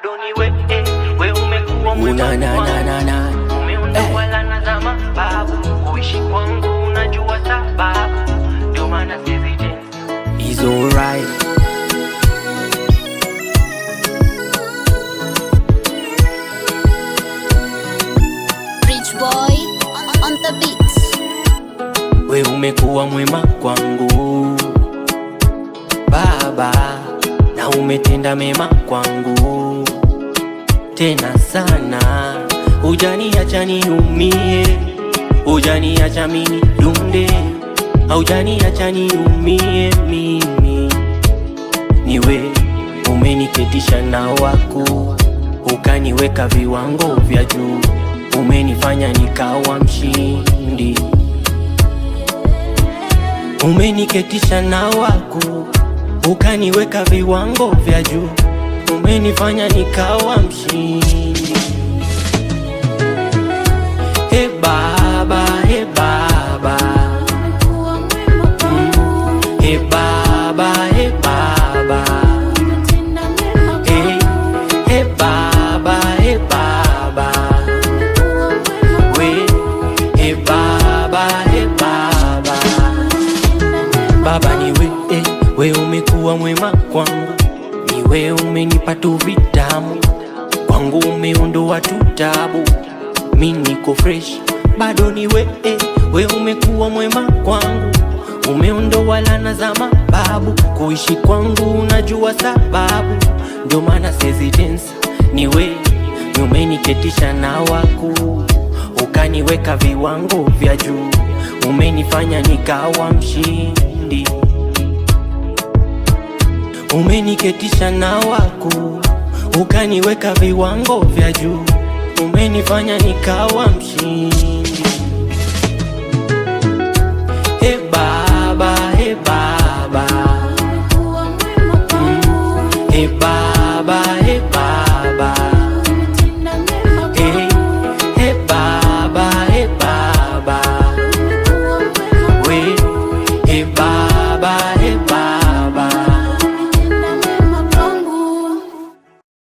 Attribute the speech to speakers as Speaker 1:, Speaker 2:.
Speaker 1: bado ni we umekuwa mwema kwangu. Umeondoa na zama babu, kuishi kwangu unajua sababu, ndio maana sizi tena.
Speaker 2: It's alright.
Speaker 3: Rich boy on the beats.
Speaker 2: We umekuwa mwema kwangu Baba, na umetenda mema kwangu tena sana. Hujaniacha niumie, hujaniacha mimi dunde, hujaniacha niumie mimi. Niwe umeniketisha na wako, ukaniweka viwango vya juu, umenifanya nikawa mshindi. Umeniketisha na wako, ukaniweka viwango vya juu, umenifanya nikawa mshindi. Hey Baba, hey Baba, hey Baba, hey Baba, hey, hey Baba, hey Baba, hey Baba, hey Baba. Baba ni we umekuwa mwema kwangu, ni we umenipa tu vitamu, kwangu umeondoa tu tabu, mimi niko fresh, bado ni we umekuwa mwema kwangu, umeondoa laana za mababu, kuishi kwangu unajua sababu, ndio maana sizi dance. Ni we umeniketisha na wako, ukaniweka viwango vya juu, umenifanya nikawa mshindi. Umeniketisha na wako, ukaniweka viwango vya juu, umenifanya nikawa mshindi.